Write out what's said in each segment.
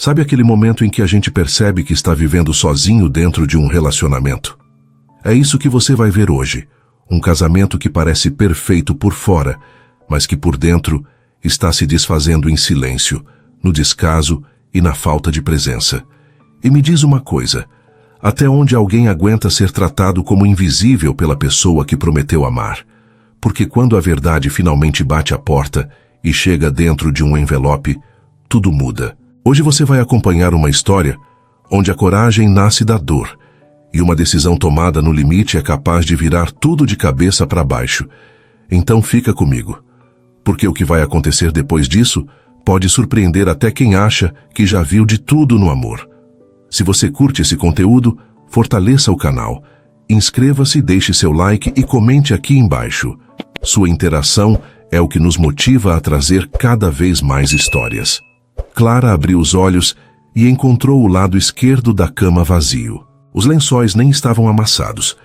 Sabe aquele momento em que a gente percebe que está vivendo sozinho dentro de um relacionamento? É isso que você vai ver hoje. Um casamento que parece perfeito por fora, mas que por dentro está se desfazendo em silêncio, no descaso e na falta de presença. E me diz uma coisa, até onde alguém aguenta ser tratado como invisível pela pessoa que prometeu amar? Porque quando a verdade finalmente bate à porta e chega dentro de um envelope, tudo muda. Hoje você vai acompanhar uma história onde a coragem nasce da dor, e uma decisão tomada no limite é capaz de virar tudo de cabeça para baixo. Então fica comigo, porque o que vai acontecer depois disso pode surpreender até quem acha que já viu de tudo no amor. Se você curte esse conteúdo, fortaleça o canal, inscreva-se, deixe seu like e comente aqui embaixo. Sua interação é o que nos motiva a trazer cada vez mais histórias. Clara abriu os olhos e encontrou o lado esquerdo da cama vazio. Os lençóis nem estavam amassados,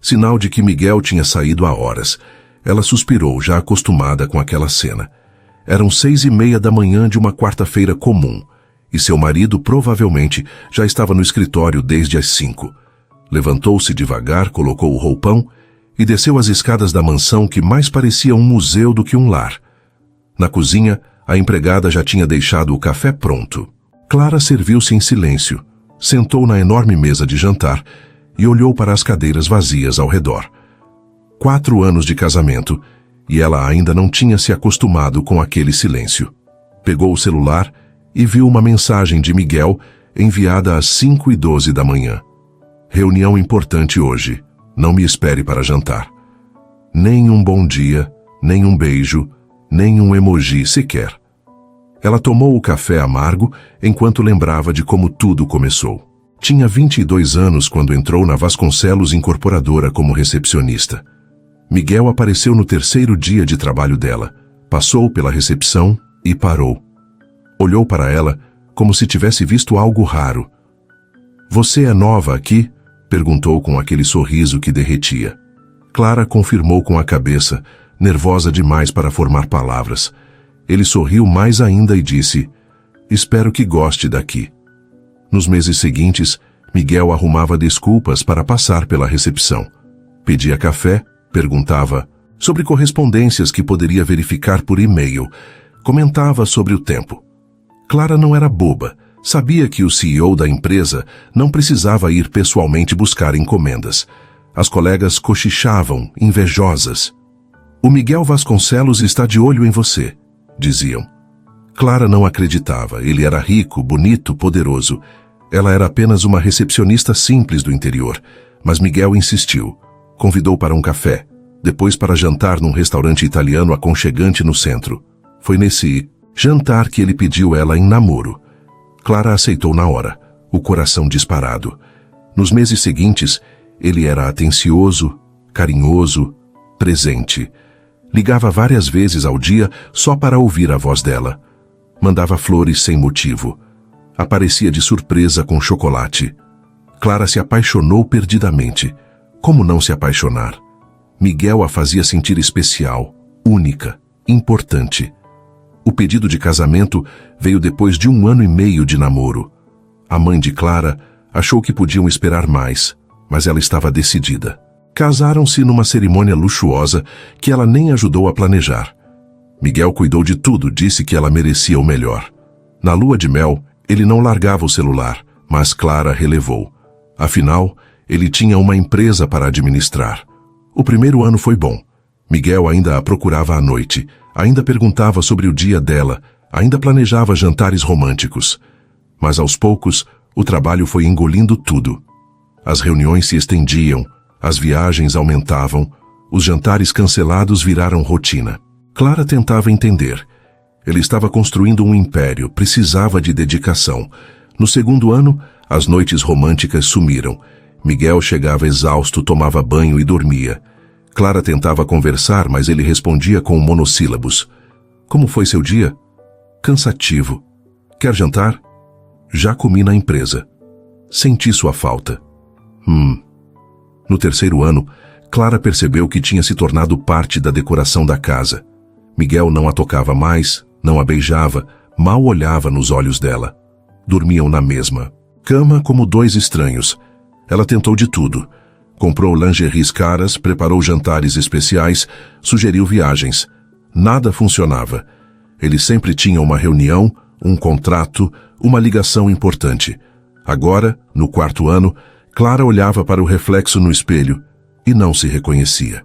sinal de que Miguel tinha saído há horas. Ela suspirou, já acostumada com aquela cena. Eram 6:30 da manhã de uma quarta-feira comum, e seu marido provavelmente já estava no escritório desde as 5. Levantou-se devagar, colocou o roupão e desceu as escadas da mansão que mais parecia um museu do que um lar. Na cozinha, a empregada já tinha deixado o café pronto. Clara serviu-se em silêncio, sentou na enorme mesa de jantar e olhou para as cadeiras vazias ao redor. 4 anos de casamento, e ela ainda não tinha se acostumado com aquele silêncio. Pegou o celular e viu uma mensagem de Miguel enviada às 5:12 da manhã. Reunião importante hoje. Não me espere para jantar. Nem um bom dia, nem um beijo, nem um emoji sequer. Ela tomou o café amargo enquanto lembrava de como tudo começou. Tinha 22 anos quando entrou na Vasconcelos Incorporadora como recepcionista. Miguel apareceu no 3º dia de trabalho dela, passou pela recepção e parou. Olhou para ela como se tivesse visto algo raro. "Você é nova aqui?" perguntou com aquele sorriso que derretia. Clara confirmou com a cabeça, nervosa demais para formar palavras. Ele sorriu mais ainda e disse: "Espero que goste daqui." Nos meses seguintes, Miguel arrumava desculpas para passar pela recepção. Pedia café, perguntava sobre correspondências que poderia verificar por e-mail, comentava sobre o tempo. Clara não era boba, sabia que o CEO da empresa não precisava ir pessoalmente buscar encomendas. As colegas cochichavam, invejosas. "O Miguel Vasconcelos está de olho em você", diziam. Clara não acreditava, ele era rico, bonito, poderoso. Ela era apenas uma recepcionista simples do interior, mas Miguel insistiu. Convidou para um café, depois para jantar num restaurante italiano aconchegante no centro. Foi nesse jantar que ele pediu ela em namoro. Clara aceitou na hora, o coração disparado. Nos meses seguintes, ele era atencioso, carinhoso, presente. Ligava várias vezes ao dia só para ouvir a voz dela. Mandava flores sem motivo. Aparecia de surpresa com chocolate. Clara se apaixonou perdidamente. Como não se apaixonar? Miguel a fazia sentir especial, única, importante. O pedido de casamento veio depois de 1 ano e meio de namoro. A mãe de Clara achou que podiam esperar mais, mas ela estava decidida. Casaram-se numa cerimônia luxuosa que ela nem ajudou a planejar. Miguel cuidou de tudo, disse que ela merecia o melhor. Na lua de mel, ele não largava o celular, mas Clara relevou. Afinal, ele tinha uma empresa para administrar. O primeiro ano foi bom. Miguel ainda a procurava à noite, ainda perguntava sobre o dia dela, ainda planejava jantares românticos. Mas aos poucos, o trabalho foi engolindo tudo. As reuniões se estendiam, as viagens aumentavam, os jantares cancelados viraram rotina. Clara tentava entender. Ele estava construindo um império, precisava de dedicação. No 2º ano, as noites românticas sumiram. Miguel chegava exausto, tomava banho e dormia. Clara tentava conversar, mas ele respondia com monossílabos. "Como foi seu dia?" "Cansativo." "Quer jantar?" "Já comi na empresa." "Senti sua falta." No 3º ano, Clara percebeu que tinha se tornado parte da decoração da casa. Miguel não a tocava mais, não a beijava, mal olhava nos olhos dela. dormiam na mesma cama como dois estranhos. Ela tentou de tudo. Comprou lingeries caras, preparou jantares especiais, sugeriu viagens. Nada funcionava. Ele sempre tinha uma reunião, um contrato, uma ligação importante. Agora, no 4º ano, Clara olhava para o reflexo no espelho e não se reconhecia.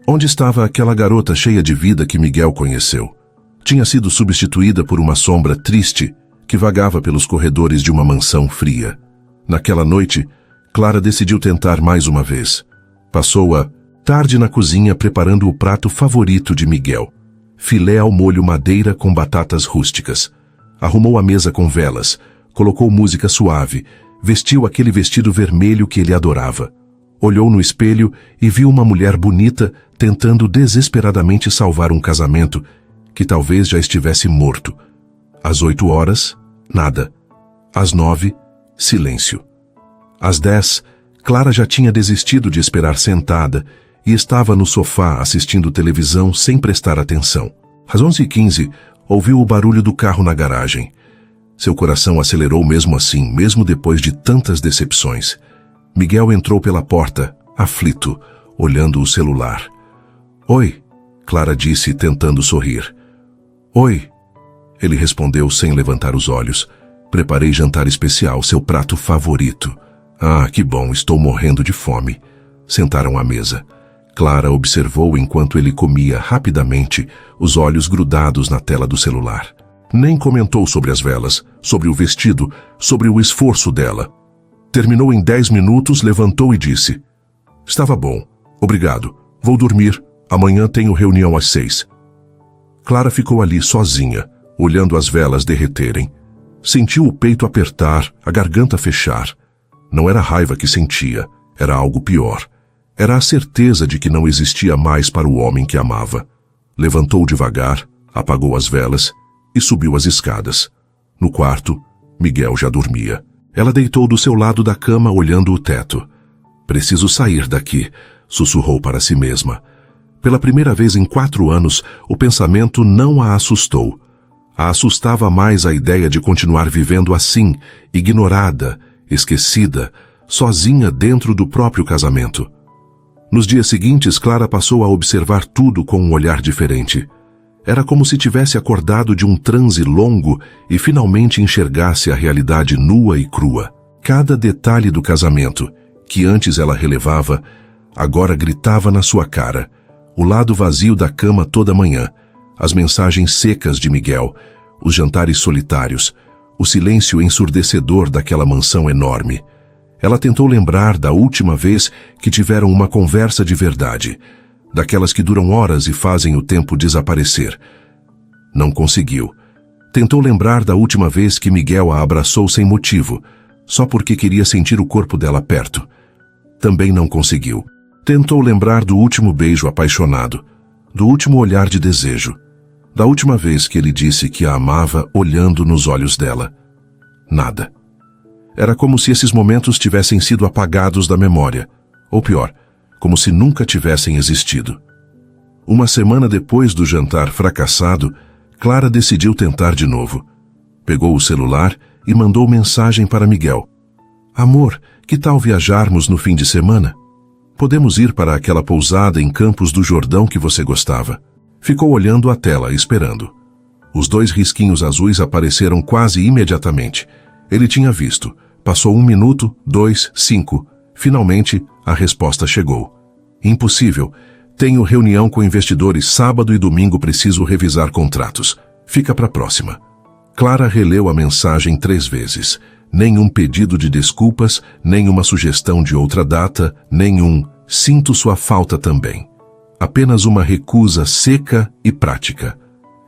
Onde estava aquela garota cheia de vida que Miguel conheceu? Tinha sido substituída por uma sombra triste que vagava pelos corredores de uma mansão fria. Naquela noite, Clara decidiu tentar mais uma vez. Passou a tarde na cozinha preparando o prato favorito de Miguel: filé ao molho madeira com batatas rústicas. Arrumou a mesa com velas, colocou música suave, vestiu aquele vestido vermelho que ele adorava. Olhou no espelho e viu uma mulher bonita tentando desesperadamente salvar um casamento que talvez já estivesse morto. Às 8 horas, nada. Às 9, silêncio. Às 10, Clara já tinha desistido de esperar sentada e estava no sofá assistindo televisão sem prestar atenção. Às 11h15, ouviu o barulho do carro na garagem. Seu coração acelerou mesmo assim, mesmo depois de tantas decepções. Miguel entrou pela porta, aflito, olhando o celular. "Oi", Clara disse, tentando sorrir. "Oi", ele respondeu sem levantar os olhos. "Preparei jantar especial, seu prato favorito." "Ah, que bom, estou morrendo de fome." Sentaram à mesa. Clara observou enquanto ele comia rapidamente, os olhos grudados na tela do celular. Nem comentou sobre as velas, sobre o vestido, sobre o esforço dela. Terminou em 10 minutos, levantou e disse: "Estava bom, obrigado, vou dormir, amanhã tenho reunião às 6. Clara ficou ali sozinha, olhando as velas derreterem. Sentiu o peito apertar, a garganta fechar. Não era raiva que sentia, era algo pior. Era a certeza de que não existia mais para o homem que amava. Levantou devagar, apagou as velas e subiu as escadas. No quarto, Miguel já dormia. Ela deitou do seu lado da cama, olhando o teto. "Preciso sair daqui", sussurrou para si mesma. Pela primeira vez em 4 anos, o pensamento não a assustou. A assustava mais a ideia de continuar vivendo assim, ignorada, esquecida, sozinha dentro do próprio casamento. Nos dias seguintes, Clara passou a observar tudo com um olhar diferente. Era como se tivesse acordado de um transe longo e finalmente enxergasse a realidade nua e crua. Cada detalhe do casamento, que antes ela relevava, agora gritava na sua cara. O lado vazio da cama toda manhã, as mensagens secas de Miguel, os jantares solitários, o silêncio ensurdecedor daquela mansão enorme. Ela tentou lembrar da última vez que tiveram uma conversa de verdade, daquelas que duram horas e fazem o tempo desaparecer. Não conseguiu. Tentou lembrar da última vez que Miguel a abraçou sem motivo, só porque queria sentir o corpo dela perto. Também não conseguiu. Tentou lembrar do último beijo apaixonado, do último olhar de desejo, da última vez que ele disse que a amava olhando nos olhos dela. Nada. Era como se esses momentos tivessem sido apagados da memória, ou pior, como se nunca tivessem existido. Uma semana depois do jantar fracassado, Clara decidiu tentar de novo. Pegou o celular e mandou mensagem para Miguel. "Amor, que tal viajarmos no fim de semana? Podemos ir para aquela pousada em Campos do Jordão que você gostava." Ficou olhando a tela, esperando. Os 2 risquinhos azuis apareceram quase imediatamente. Ele tinha visto. Passou 1 minuto, 2, 5. Finalmente, a resposta chegou. "Impossível. Tenho reunião com investidores sábado e domingo, preciso revisar contratos. Fica para a próxima." Clara releu a mensagem 3 vezes. Nenhum pedido de desculpas, nenhuma sugestão de outra data, nenhum "sinto sua falta também." Apenas uma recusa seca e prática.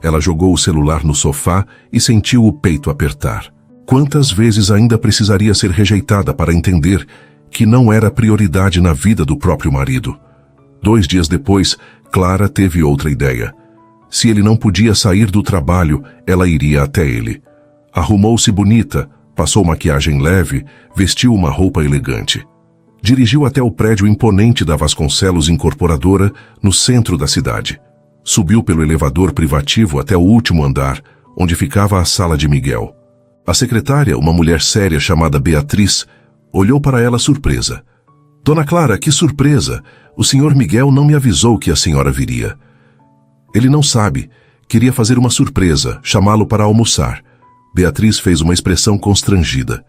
Ela jogou o celular no sofá e sentiu o peito apertar. Quantas vezes ainda precisaria ser rejeitada para entender que não era prioridade na vida do próprio marido? 2 dias depois, Clara teve outra ideia. Se ele não podia sair do trabalho, ela iria até ele. Arrumou-se bonita, passou maquiagem leve, vestiu uma roupa elegante. Dirigiu até o prédio imponente da Vasconcelos Incorporadora, no centro da cidade. Subiu pelo elevador privativo até o último andar, onde ficava a sala de Miguel. A secretária, uma mulher séria chamada Beatriz, olhou para ela surpresa. Dona Clara, que surpresa! O senhor Miguel não me avisou que a senhora viria. Ele não sabe. Queria fazer uma surpresa, chamá-lo para almoçar. Beatriz fez uma expressão constrangida.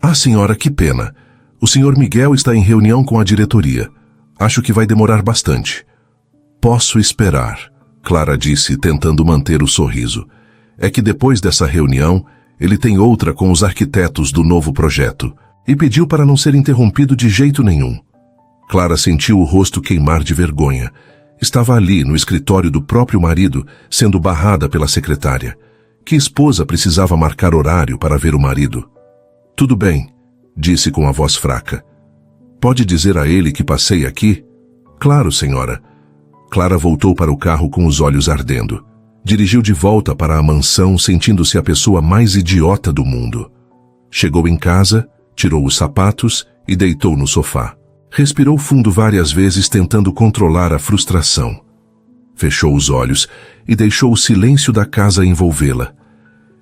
Ah, senhora, que pena. O senhor Miguel está em reunião com a diretoria. Acho que vai demorar bastante. Posso esperar, Clara disse, tentando manter o sorriso. É que depois dessa reunião, ele tem outra com os arquitetos do novo projeto e pediu para não ser interrompido de jeito nenhum. Clara sentiu o rosto queimar de vergonha. Estava ali, no escritório do próprio marido, sendo barrada pela secretária. Que esposa precisava marcar horário para ver o marido? Tudo bem, disse com a voz fraca. Pode dizer a ele que passei aqui? Claro, senhora. Clara voltou para o carro com os olhos ardendo. Dirigiu de volta para a mansão, sentindo-se a pessoa mais idiota do mundo. Chegou em casa, tirou os sapatos e deitou no sofá. Respirou fundo várias vezes, tentando controlar a frustração. Fechou os olhos e deixou o silêncio da casa envolvê-la.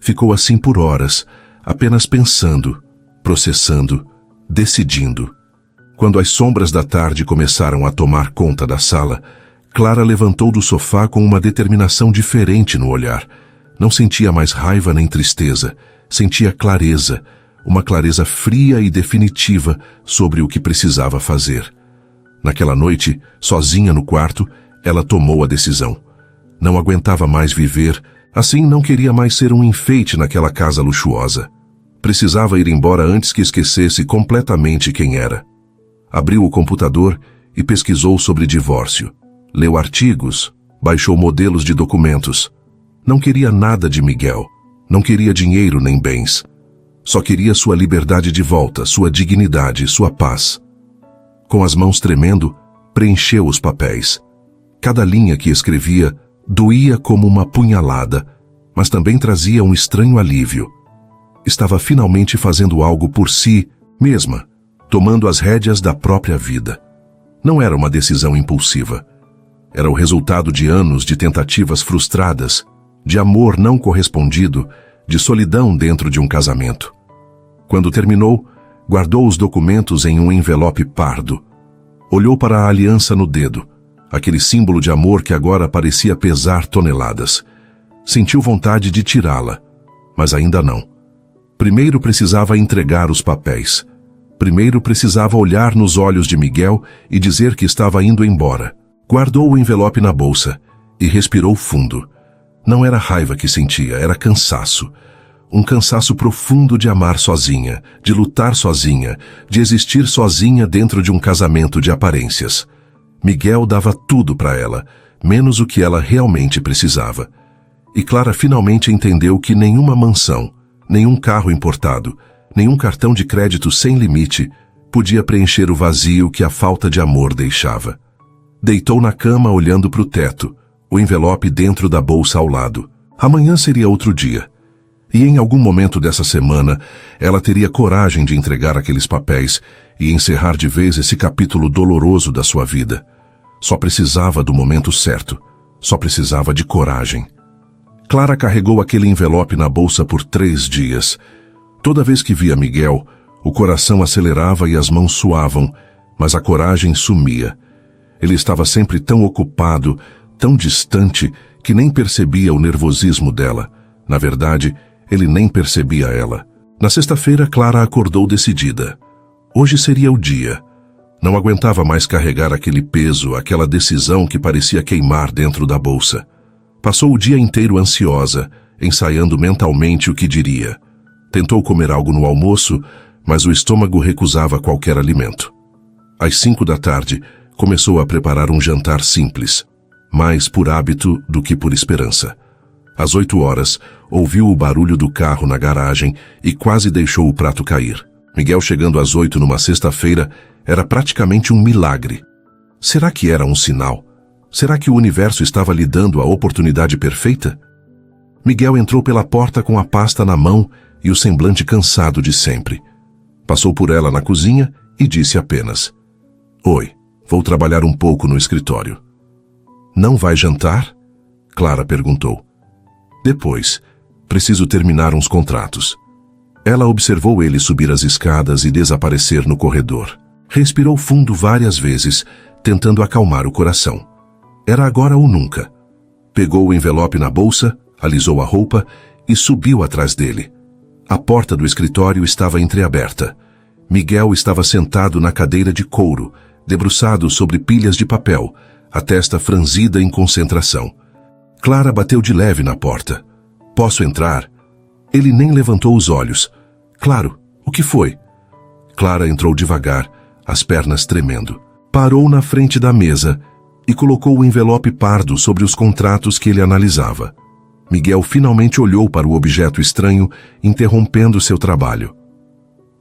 Ficou assim por horas, apenas pensando, processando, decidindo. Quando as sombras da tarde começaram a tomar conta da sala, Clara levantou do sofá com uma determinação diferente no olhar. Não sentia mais raiva nem tristeza, sentia clareza, uma clareza fria e definitiva sobre o que precisava fazer. Naquela noite, sozinha no quarto, ela tomou a decisão. Não aguentava mais viver, assim não queria mais ser um enfeite naquela casa luxuosa. Precisava ir embora antes que esquecesse completamente quem era. Abriu o computador e pesquisou sobre divórcio. Leu artigos, baixou modelos de documentos. Não queria nada de Miguel, não queria dinheiro nem bens. Só queria sua liberdade de volta, sua dignidade, sua paz. Com as mãos tremendo, preencheu os papéis. Cada linha que escrevia doía como uma punhalada, mas também trazia um estranho alívio. Estava finalmente fazendo algo por si mesma, tomando as rédeas da própria vida. Não era uma decisão impulsiva. Era o resultado de anos de tentativas frustradas, de amor não correspondido, de solidão dentro de um casamento. Quando terminou, guardou os documentos em um envelope pardo. Olhou para a aliança no dedo, aquele símbolo de amor que agora parecia pesar toneladas. Sentiu vontade de tirá-la, mas ainda não. Primeiro precisava entregar os papéis. Primeiro precisava olhar nos olhos de Miguel e dizer que estava indo embora. Guardou o envelope na bolsa e respirou fundo. Não era raiva que sentia, era cansaço. Um cansaço profundo de amar sozinha, de lutar sozinha, de existir sozinha dentro de um casamento de aparências. Miguel dava tudo para ela, menos o que ela realmente precisava. E Clara finalmente entendeu que nenhuma mansão, nenhum carro importado, nenhum cartão de crédito sem limite podia preencher o vazio que a falta de amor deixava. Deitou na cama olhando para o teto, o envelope dentro da bolsa ao lado. Amanhã seria outro dia. E em algum momento dessa semana, ela teria coragem de entregar aqueles papéis e encerrar de vez esse capítulo doloroso da sua vida. Só precisava do momento certo. Só precisava de coragem. Clara carregou aquele envelope na bolsa por 3 dias. Toda vez que via Miguel, o coração acelerava e as mãos suavam, mas a coragem sumia. Ele estava sempre tão ocupado, tão distante, que nem percebia o nervosismo dela. Na verdade, ele nem percebia ela. Na sexta-feira, Clara acordou decidida. Hoje seria o dia. Não aguentava mais carregar aquele peso, aquela decisão que parecia queimar dentro da bolsa. Passou o dia inteiro ansiosa, ensaiando mentalmente o que diria. Tentou comer algo no almoço, mas o estômago recusava qualquer alimento. Às 5 da tarde, começou a preparar um jantar simples, mais por hábito do que por esperança. Às 8 horas, ouviu o barulho do carro na garagem e quase deixou o prato cair. Miguel chegando às 8 numa sexta-feira era praticamente um milagre. Será que era um sinal? Será que o universo estava lhe dando a oportunidade perfeita? Miguel entrou pela porta com a pasta na mão e o semblante cansado de sempre. Passou por ela na cozinha e disse apenas: "Oi, vou trabalhar um pouco no escritório." "Não vai jantar?" Clara perguntou. "Depois. Preciso terminar uns contratos." Ela observou ele subir as escadas e desaparecer no corredor. Respirou fundo várias vezes, tentando acalmar o coração. Era agora ou nunca. Pegou o envelope na bolsa, alisou a roupa e subiu atrás dele. A porta do escritório estava entreaberta. Miguel estava sentado na cadeira de couro, debruçado sobre pilhas de papel, a testa franzida em concentração. Clara bateu de leve na porta. "Posso entrar?" Ele nem levantou os olhos. "Claro, o que foi?" Clara entrou devagar, as pernas tremendo. Parou na frente da mesa e colocou o envelope pardo sobre os contratos que ele analisava. Miguel finalmente olhou para o objeto estranho, interrompendo seu trabalho.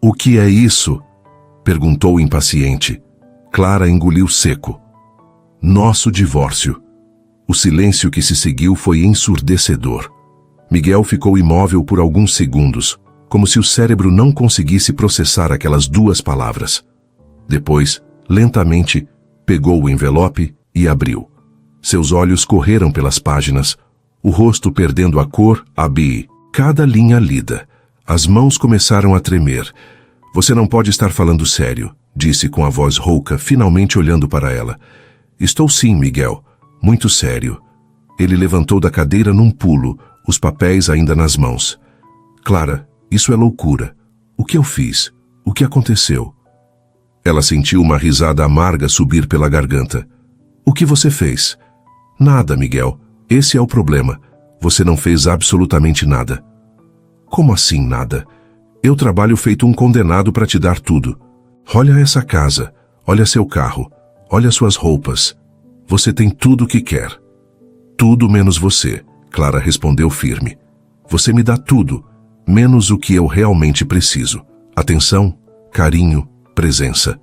"O que é isso?" perguntou impaciente. Clara engoliu seco. "Nosso divórcio." O silêncio que se seguiu foi ensurdecedor. Miguel ficou imóvel por alguns segundos, como se o cérebro não conseguisse processar aquelas duas palavras. Depois, lentamente, pegou o envelope e abriu. Seus olhos correram pelas páginas, o rosto perdendo a cor, cada linha lida. As mãos começaram a tremer. "Você não pode estar falando sério", disse com a voz rouca, finalmente olhando para ela. "Estou sim, Miguel. Muito sério." Ele levantou da cadeira num pulo, os papéis ainda nas mãos. "Clara, isso é loucura. O que eu fiz? O que aconteceu?" Ela sentiu uma risada amarga subir pela garganta. "O que você fez?" "Nada, Miguel. Esse é o problema. Você não fez absolutamente nada." "Como assim nada? Eu trabalho feito um condenado para te dar tudo. Olha essa casa, olha seu carro, olha suas roupas. Você tem tudo o que quer." "Tudo menos você", Clara respondeu firme. "Você me dá tudo, menos o que eu realmente preciso. Atenção, carinho, presença.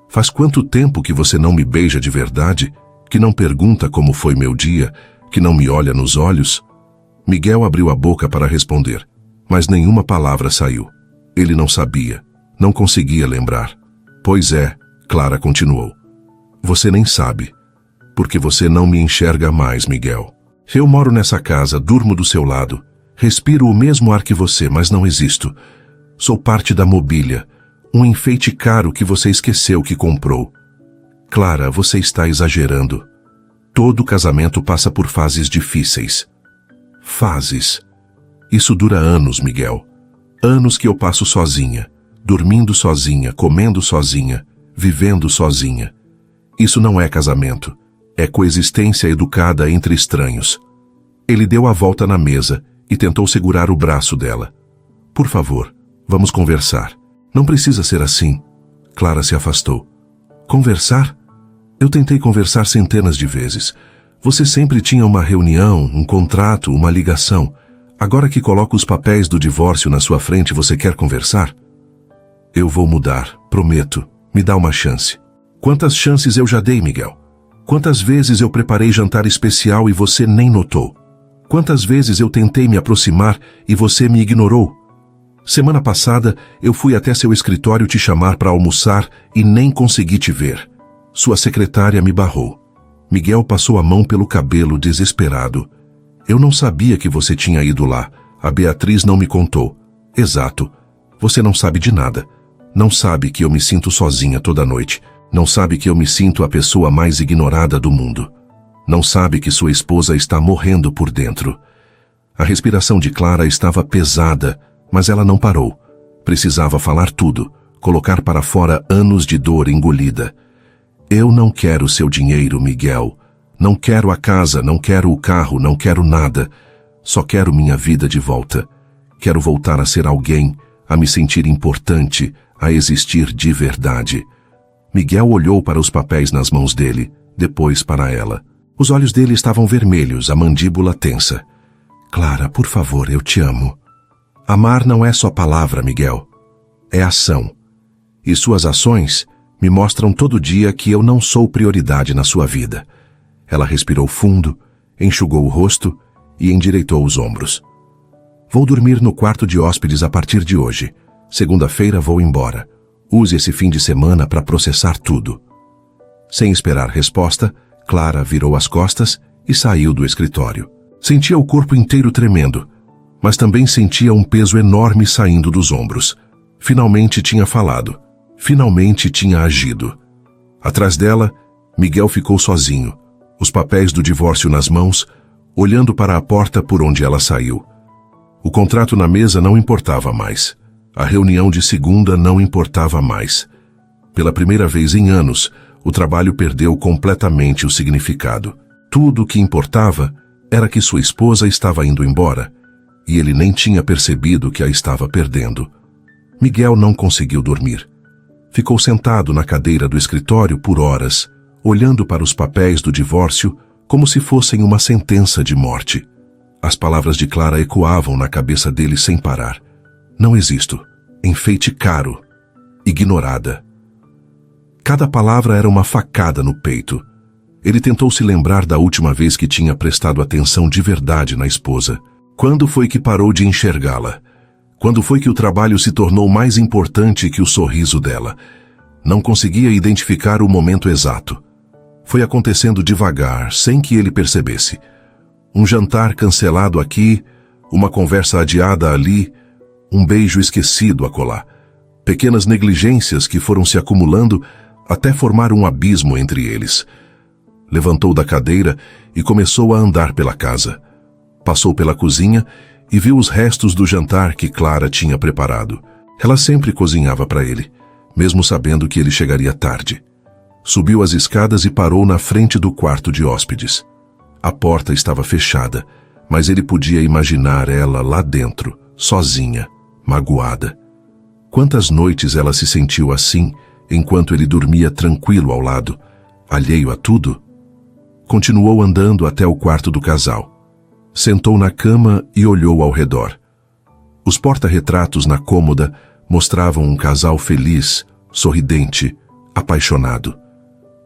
Faz quanto tempo que você não me beija de verdade? Que não pergunta como foi meu dia? Que não me olha nos olhos?" Miguel abriu a boca para responder, mas nenhuma palavra saiu. Ele não sabia, não conseguia lembrar. "Pois é", Clara continuou. "Você nem sabe, porque você não me enxerga mais, Miguel. Eu moro nessa casa, durmo do seu lado, respiro o mesmo ar que você, mas não existo. Sou parte da mobília, um enfeite caro que você esqueceu que comprou. Clara, você está exagerando. Todo casamento passa por fases difíceis." "Fases? Isso dura anos, Miguel. Anos que eu passo sozinha, dormindo sozinha, comendo sozinha, vivendo sozinha. Isso não é casamento. É coexistência educada entre estranhos." Ele deu a volta na mesa e tentou segurar o braço dela. "Por favor, vamos conversar. Não precisa ser assim." Clara se afastou. "Conversar? Eu tentei conversar centenas de vezes. Você sempre tinha uma reunião, um contrato, uma ligação. Agora que coloco os papéis do divórcio na sua frente, você quer conversar?" "Eu vou mudar, prometo. Me dá uma chance." "Quantas chances eu já dei, Miguel? Quantas vezes eu preparei jantar especial e você nem notou? Quantas vezes eu tentei me aproximar e você me ignorou? Semana passada eu fui até seu escritório te chamar para almoçar e nem consegui te ver. Sua secretária me barrou." Miguel passou a mão pelo cabelo, desesperado. "Eu não sabia que você tinha ido lá. A Beatriz não me contou." "Exato. Você não sabe de nada. Não sabe que eu me sinto sozinha toda noite. Não sabe que eu me sinto a pessoa mais ignorada do mundo. Não sabe que sua esposa está morrendo por dentro." A respiração de Clara estava pesada, mas ela não parou. Precisava falar tudo, colocar para fora anos de dor engolida. "Eu não quero seu dinheiro, Miguel. Não quero a casa, não quero o carro, não quero nada. Só quero minha vida de volta. Quero voltar a ser alguém, a me sentir importante, a existir de verdade." Miguel olhou para os papéis nas mãos dele, depois para ela. Os olhos dele estavam vermelhos, a mandíbula tensa. "Clara, por favor, eu te amo." "Amar não é só palavra, Miguel. É ação. E suas ações me mostram todo dia que eu não sou prioridade na sua vida." Ela respirou fundo, enxugou o rosto e endireitou os ombros. "Vou dormir no quarto de hóspedes a partir de hoje. Segunda-feira vou embora. Use esse fim de semana para processar tudo." Sem esperar resposta, Clara virou as costas e saiu do escritório. Sentia o corpo inteiro tremendo, mas também sentia um peso enorme saindo dos ombros. Finalmente tinha falado. Finalmente tinha agido. Atrás dela, Miguel ficou sozinho, os papéis do divórcio nas mãos, olhando para a porta por onde ela saiu. O contrato na mesa não importava mais. A reunião de segunda não importava mais. Pela primeira vez em anos, o trabalho perdeu completamente o significado. Tudo o que importava era que sua esposa estava indo embora, e ele nem tinha percebido que a estava perdendo. Miguel não conseguiu dormir. Ficou sentado na cadeira do escritório por horas, olhando para os papéis do divórcio como se fossem uma sentença de morte. As palavras de Clara ecoavam na cabeça dele sem parar. Não existo. Enfeite caro. Ignorada. Cada palavra era uma facada no peito. Ele tentou se lembrar da última vez que tinha prestado atenção de verdade na esposa. Quando foi que parou de enxergá-la? Quando foi que o trabalho se tornou mais importante que o sorriso dela? Não conseguia identificar o momento exato. Foi acontecendo devagar, sem que ele percebesse. Um jantar cancelado aqui, uma conversa adiada ali, um beijo esquecido acolá. Pequenas negligências que foram se acumulando até formar um abismo entre eles. Levantou da cadeira e começou a andar pela casa. Passou pela cozinha e viu os restos do jantar que Clara tinha preparado. Ela sempre cozinhava para ele, mesmo sabendo que ele chegaria tarde. Subiu as escadas e parou na frente do quarto de hóspedes. A porta estava fechada, mas ele podia imaginar ela lá dentro, sozinha, magoada. Quantas noites ela se sentiu assim, enquanto ele dormia tranquilo ao lado, alheio a tudo? Continuou andando até o quarto do casal. Sentou na cama e olhou ao redor. Os porta-retratos na cômoda mostravam um casal feliz, sorridente, apaixonado.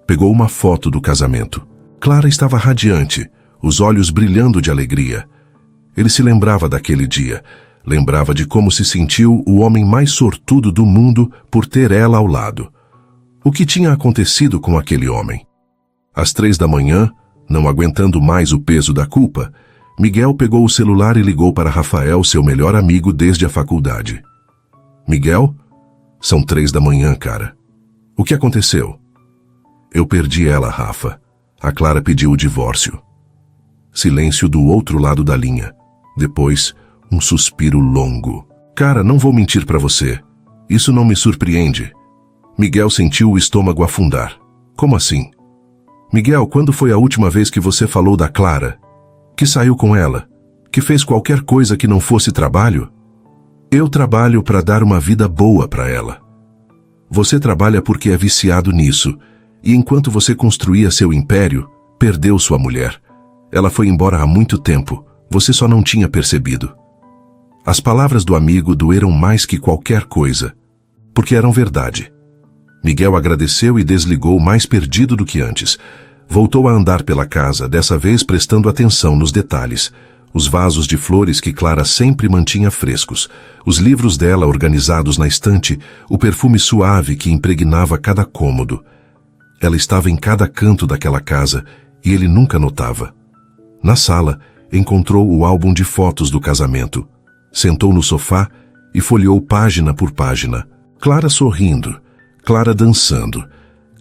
Pegou uma foto do casamento. Clara estava radiante, os olhos brilhando de alegria. Ele se lembrava daquele dia, lembrava de como se sentiu o homem mais sortudo do mundo por ter ela ao lado. O que tinha acontecido com aquele homem? Às 3 da manhã, não aguentando mais o peso da culpa, Miguel pegou o celular e ligou para Rafael, seu melhor amigo desde a faculdade. Miguel? São 3 da manhã, cara. O que aconteceu? Eu perdi ela, Rafa. A Clara pediu o divórcio. Silêncio do outro lado da linha. Depois, um suspiro longo. Cara, não vou mentir para você. Isso não me surpreende. Miguel sentiu o estômago afundar. Como assim? Miguel, quando foi a última vez que você falou da Clara? Que saiu com ela? Que fez qualquer coisa que não fosse trabalho? Eu trabalho para dar uma vida boa para ela. Você trabalha porque é viciado nisso, e enquanto você construía seu império, perdeu sua mulher. Ela foi embora há muito tempo, você só não tinha percebido. As palavras do amigo doeram mais que qualquer coisa, porque eram verdade. Miguel agradeceu e desligou mais perdido do que antes. Voltou a andar pela casa, dessa vez prestando atenção nos detalhes. Os vasos de flores que Clara sempre mantinha frescos, os livros dela organizados na estante, o perfume suave que impregnava cada cômodo. Ela estava em cada canto daquela casa e ele nunca notava. Na sala, encontrou o álbum de fotos do casamento. Sentou no sofá e folheou página por página. Clara sorrindo, Clara dançando,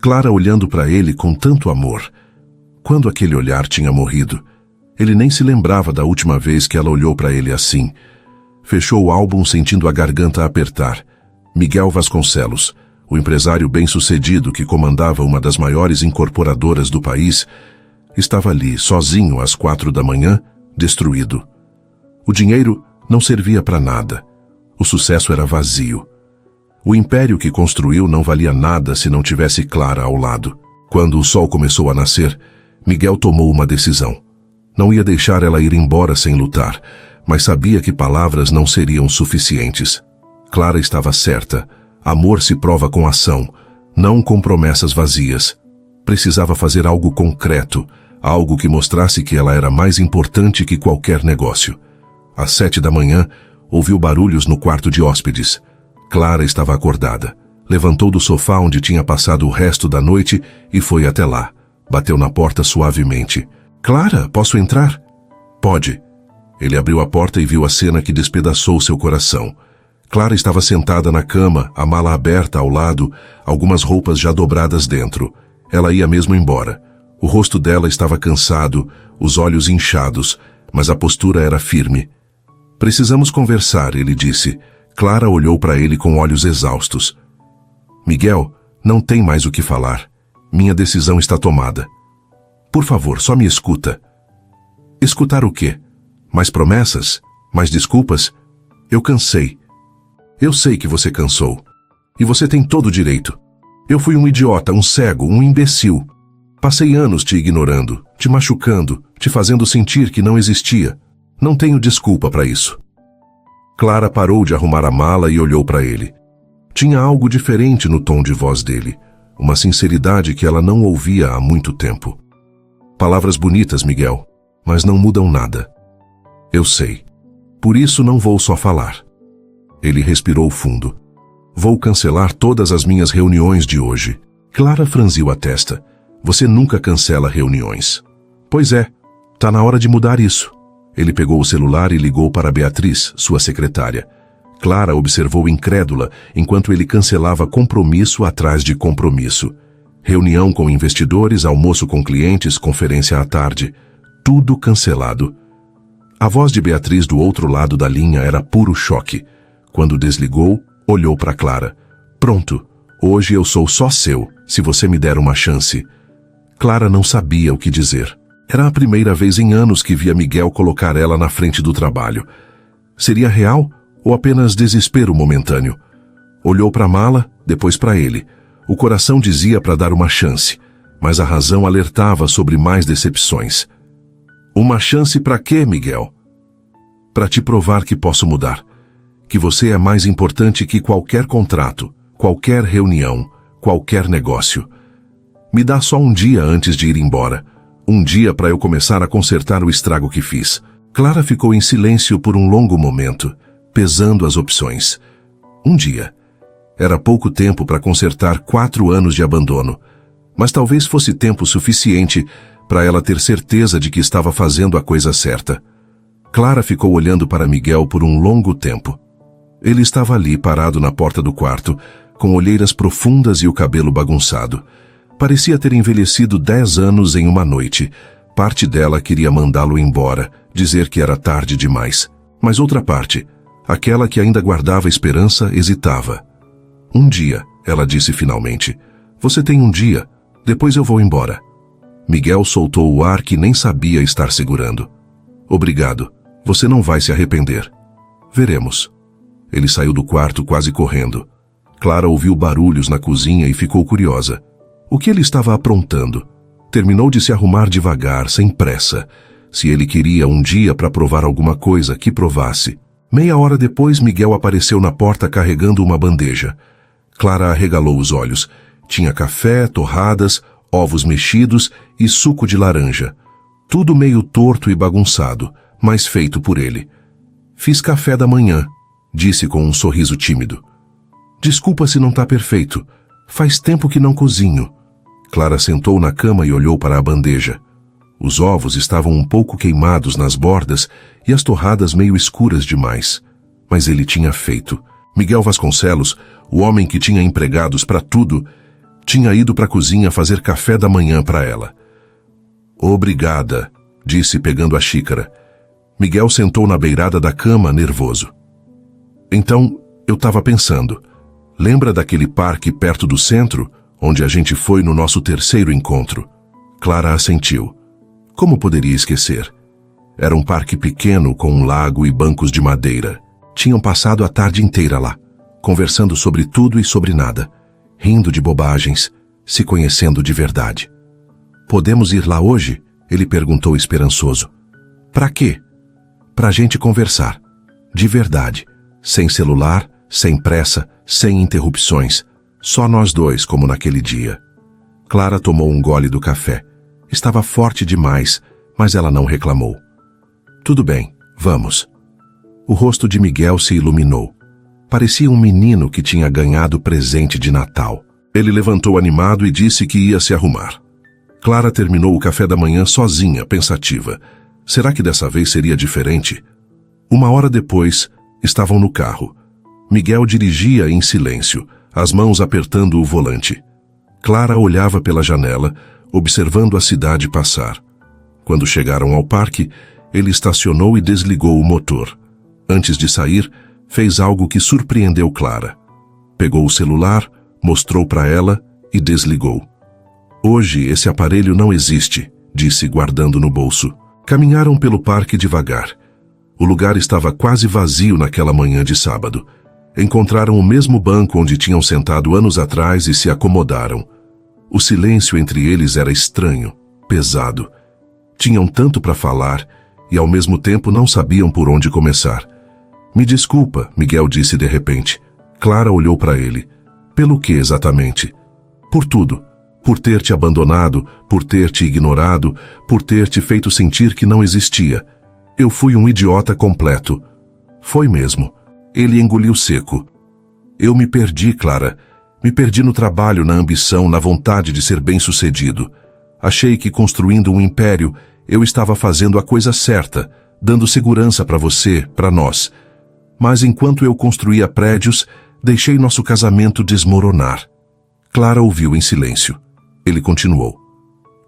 Clara olhando para ele com tanto amor. Quando aquele olhar tinha morrido, ele nem se lembrava da última vez que ela olhou para ele assim. Fechou o álbum sentindo a garganta apertar. Miguel Vasconcelos, o empresário bem-sucedido que comandava uma das maiores incorporadoras do país, estava ali, sozinho às 4 da manhã, destruído. O dinheiro não servia para nada. O sucesso era vazio. O império que construiu não valia nada se não tivesse Clara ao lado. Quando o sol começou a nascer, Miguel tomou uma decisão. Não ia deixar ela ir embora sem lutar, mas sabia que palavras não seriam suficientes. Clara estava certa. Amor se prova com ação, não com promessas vazias. Precisava fazer algo concreto, algo que mostrasse que ela era mais importante que qualquer negócio. Às 7 da manhã, ouviu barulhos no quarto de hóspedes. Clara estava acordada. Levantou do sofá onde tinha passado o resto da noite e foi até lá. Bateu na porta suavemente. Clara, posso entrar? Pode. Ele abriu a porta e viu a cena que despedaçou seu coração. Clara estava sentada na cama, a mala aberta ao lado, algumas roupas já dobradas dentro. Ela ia mesmo embora. O rosto dela estava cansado, os olhos inchados, mas a postura era firme. Precisamos conversar, ele disse. Clara olhou para ele com olhos exaustos. Miguel, não tem mais o que falar. Minha decisão está tomada. Por favor, só me escuta. Escutar o quê? Mais promessas? Mais desculpas? Eu cansei. Eu sei que você cansou. E você tem todo o direito. Eu fui um idiota, um cego, um imbecil. Passei anos te ignorando, te machucando, te fazendo sentir que não existia. Não tenho desculpa para isso. Clara parou de arrumar a mala e olhou para ele. Tinha algo diferente no tom de voz dele, uma sinceridade que ela não ouvia há muito tempo. Palavras bonitas, Miguel, mas não mudam nada. Eu sei. Por isso não vou só falar. Ele respirou fundo. Vou cancelar todas as minhas reuniões de hoje. Clara franziu a testa. Você nunca cancela reuniões. Pois é, tá na hora de mudar isso. Ele pegou o celular e ligou para Beatriz, sua secretária. Clara observou incrédula enquanto ele cancelava compromisso atrás de compromisso. Reunião com investidores, almoço com clientes, conferência à tarde. Tudo cancelado. A voz de Beatriz do outro lado da linha era puro choque. Quando desligou, olhou para Clara. Pronto, hoje eu sou só seu, se você me der uma chance. Clara não sabia o que dizer. Era a primeira vez em anos que via Miguel colocar ela na frente do trabalho. Seria real ou apenas desespero momentâneo? Olhou para a mala, depois para ele. O coração dizia para dar uma chance, mas a razão alertava sobre mais decepções. Uma chance para quê, Miguel? Para te provar que posso mudar. Que você é mais importante que qualquer contrato, qualquer reunião, qualquer negócio. Me dá só um dia antes de ir embora. Um dia para eu começar a consertar o estrago que fiz. Clara ficou em silêncio por um longo momento, pesando as opções. Um dia. Era pouco tempo para consertar 4 anos de abandono, mas talvez fosse tempo suficiente para ela ter certeza de que estava fazendo a coisa certa. Clara ficou olhando para Miguel por um longo tempo. Ele estava ali parado na porta do quarto, com olheiras profundas e o cabelo bagunçado. Parecia ter envelhecido 10 anos em uma noite. Parte dela queria mandá-lo embora, dizer que era tarde demais. Mas outra parte, aquela que ainda guardava esperança, hesitava. Um dia, ela disse finalmente. Você tem um dia, depois eu vou embora. Miguel soltou o ar que nem sabia estar segurando. Obrigado, você não vai se arrepender. Veremos. Ele saiu do quarto quase correndo. Clara ouviu barulhos na cozinha e ficou curiosa. O que ele estava aprontando? Terminou de se arrumar devagar, sem pressa. Se ele queria um dia para provar alguma coisa, que provasse. Meia hora depois, Miguel apareceu na porta carregando uma bandeja. Clara arregalou os olhos. Tinha café, torradas, ovos mexidos e suco de laranja. Tudo meio torto e bagunçado, mas feito por ele. Fiz café da manhã, disse com um sorriso tímido. Desculpa se não está perfeito. Faz tempo que não cozinho. Clara sentou na cama e olhou para a bandeja. Os ovos estavam um pouco queimados nas bordas e as torradas meio escuras demais. Mas ele tinha feito. Miguel Vasconcelos, o homem que tinha empregados para tudo, tinha ido para a cozinha fazer café da manhã para ela. Obrigada, disse pegando a xícara. Miguel sentou na beirada da cama, nervoso. Então, eu estava pensando, lembra daquele parque perto do centro, onde a gente foi no nosso 3º encontro? Clara assentiu. Como poderia esquecer? Era um parque pequeno com um lago e bancos de madeira. Tinham passado a tarde inteira lá, conversando sobre tudo e sobre nada, rindo de bobagens, se conhecendo de verdade. Podemos ir lá hoje? Ele perguntou esperançoso. Pra quê? Pra gente conversar. De verdade. Sem celular, sem pressa, sem interrupções. Só nós dois, como naquele dia. Clara tomou um gole do café. Estava forte demais, mas ela não reclamou. Tudo bem, vamos. O rosto de Miguel se iluminou. Parecia um menino que tinha ganhado presente de Natal. Ele levantou animado e disse que ia se arrumar. Clara terminou o café da manhã sozinha, pensativa. Será que dessa vez seria diferente? 1 hora depois, estavam no carro. Miguel dirigia em silêncio, as mãos apertando o volante. Clara olhava pela janela, observando a cidade passar. Quando chegaram ao parque, ele estacionou e desligou o motor. Antes de sair, fez algo que surpreendeu Clara. Pegou o celular, mostrou para ela e desligou. Hoje esse aparelho não existe, disse guardando no bolso. Caminharam pelo parque devagar. O lugar estava quase vazio naquela manhã de sábado. Encontraram o mesmo banco onde tinham sentado anos atrás e se acomodaram. O silêncio entre eles era estranho, pesado. Tinham tanto para falar e ao mesmo tempo não sabiam por onde começar. Me desculpa, Miguel disse de repente. Clara olhou para ele. Pelo que exatamente? Por tudo. Por ter te abandonado, por ter te ignorado, por ter te feito sentir que não existia. Eu fui um idiota completo. Foi mesmo. Ele engoliu seco. Eu me perdi, Clara. Me perdi no trabalho, na ambição, na vontade de ser bem-sucedido. Achei que construindo um império, eu estava fazendo a coisa certa, dando segurança para você, para nós. Mas enquanto eu construía prédios, deixei nosso casamento desmoronar. Clara ouviu em silêncio. Ele continuou.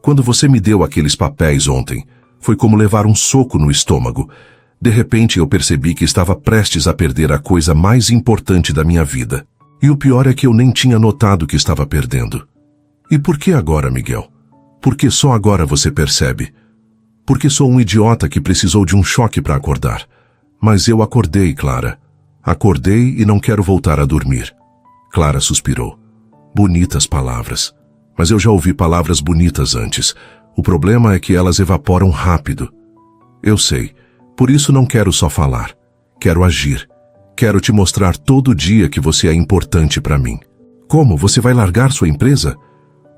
Quando você me deu aqueles papéis ontem, foi como levar um soco no estômago. De repente eu percebi que estava prestes a perder a coisa mais importante da minha vida. E o pior é que eu nem tinha notado que estava perdendo. E por que agora, Miguel? Por que só agora você percebe? Porque sou um idiota que precisou de um choque para acordar. Mas eu acordei, Clara. Acordei e não quero voltar a dormir. Clara suspirou. Bonitas palavras. Mas eu já ouvi palavras bonitas antes. O problema é que elas evaporam rápido. Eu sei. Por isso não quero só falar. Quero agir. Quero te mostrar todo dia que você é importante para mim. Como? Você vai largar sua empresa?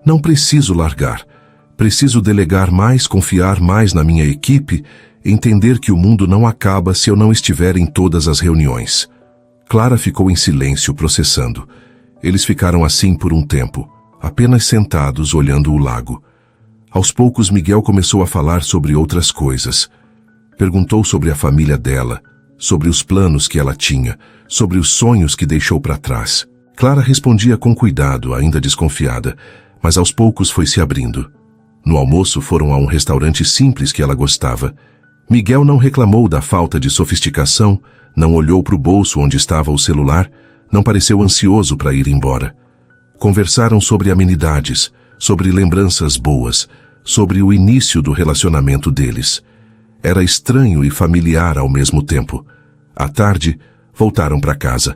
Não preciso largar. Preciso delegar mais, confiar mais na minha equipe, entender que o mundo não acaba se eu não estiver em todas as reuniões. Clara ficou em silêncio, processando. Eles ficaram assim por um tempo, apenas sentados olhando o lago. Aos poucos Miguel começou a falar sobre outras coisas. Perguntou sobre a família dela, sobre os planos que ela tinha, sobre os sonhos que deixou para trás. Clara respondia com cuidado, ainda desconfiada, mas aos poucos foi se abrindo. No almoço foram a um restaurante simples que ela gostava. Miguel não reclamou da falta de sofisticação, não olhou para o bolso onde estava o celular, não pareceu ansioso para ir embora. Conversaram sobre amenidades, sobre lembranças boas, sobre o início do relacionamento deles. Era estranho e familiar ao mesmo tempo. À tarde, voltaram para casa.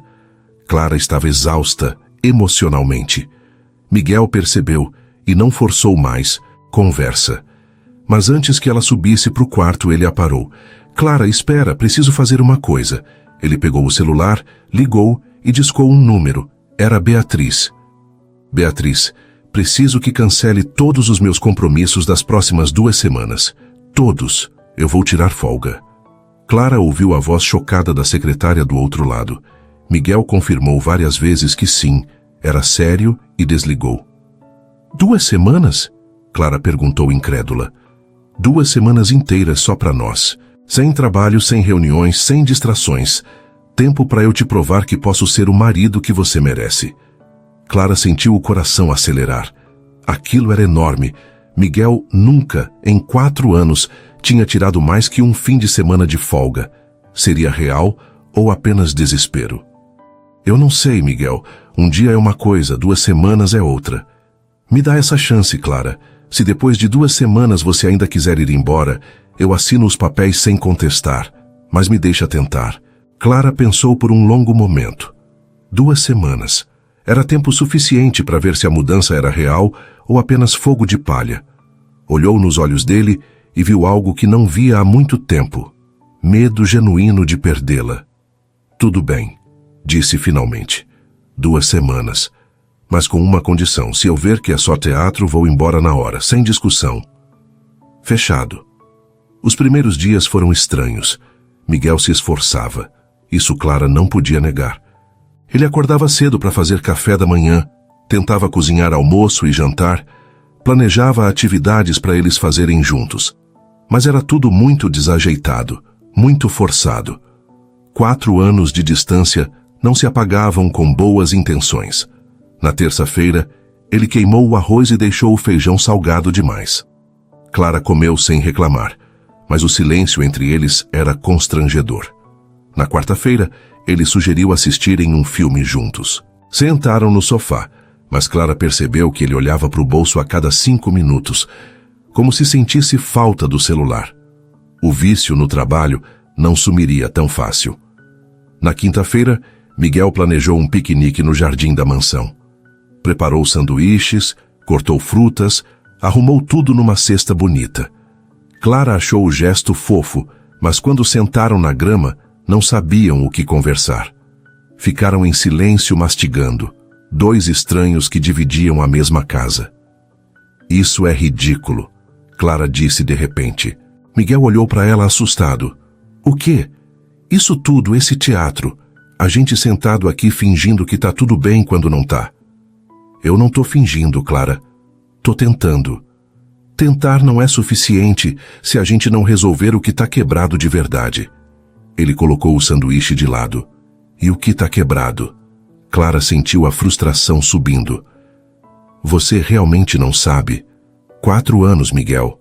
Clara estava exausta, emocionalmente. Miguel percebeu e não forçou mais. Conversa. Mas antes que ela subisse para o quarto, ele a parou. Clara, espera, preciso fazer uma coisa. Ele pegou o celular, ligou e discou um número. Era Beatriz. Beatriz, preciso que cancele todos os meus compromissos das próximas 2 semanas. Todos. Eu vou tirar folga. Clara ouviu a voz chocada da secretária do outro lado. Miguel confirmou várias vezes que sim, era sério e desligou. 2 semanas? Clara perguntou incrédula. 2 semanas inteiras só para nós. Sem trabalho, sem reuniões, sem distrações. Tempo para eu te provar que posso ser o marido que você merece. Clara sentiu o coração acelerar. Aquilo era enorme. Miguel nunca, em 4 anos, tinha tirado mais que um fim de semana de folga. Seria real ou apenas desespero? Eu não sei, Miguel. Um dia é uma coisa, 2 semanas é outra. Me dá essa chance, Clara. Se depois de 2 semanas você ainda quiser ir embora, eu assino os papéis sem contestar, mas me deixa tentar. Clara pensou por um longo momento. 2 semanas. Era tempo suficiente para ver se a mudança era real ou apenas fogo de palha. Olhou nos olhos dele e viu algo que não via há muito tempo. Medo genuíno de perdê-la. Tudo bem, disse finalmente. 2 semanas. Mas com uma condição, se eu ver que é só teatro, vou embora na hora, sem discussão. Fechado. Os primeiros dias foram estranhos. Miguel se esforçava. Isso Clara não podia negar. Ele acordava cedo para fazer café da manhã, tentava cozinhar almoço e jantar, planejava atividades para eles fazerem juntos. Mas era tudo muito desajeitado, muito forçado. 4 anos de distância não se apagavam com boas intenções. Na terça-feira, ele queimou o arroz e deixou o feijão salgado demais. Clara comeu sem reclamar, mas o silêncio entre eles era constrangedor. Na quarta-feira, ele sugeriu assistirem um filme juntos. Sentaram no sofá, mas Clara percebeu que ele olhava para o bolso a cada 5 minutos, como se sentisse falta do celular. O vício no trabalho não sumiria tão fácil. Na quinta-feira, Miguel planejou um piquenique no jardim da mansão. Preparou sanduíches, cortou frutas, arrumou tudo numa cesta bonita. Clara achou o gesto fofo, mas quando sentaram na grama, não sabiam o que conversar. Ficaram em silêncio mastigando, 2 estranhos que dividiam a mesma casa. Isso é ridículo, Clara disse de repente. Miguel olhou para ela assustado. O quê? Isso tudo, esse teatro. A gente sentado aqui fingindo que tá tudo bem quando não tá. Eu não tô fingindo, Clara. Tô tentando. Tentar não é suficiente se a gente não resolver o que tá quebrado de verdade. Ele colocou o sanduíche de lado. E o que tá quebrado? Clara sentiu a frustração subindo. Você realmente não sabe? 4 anos, Miguel.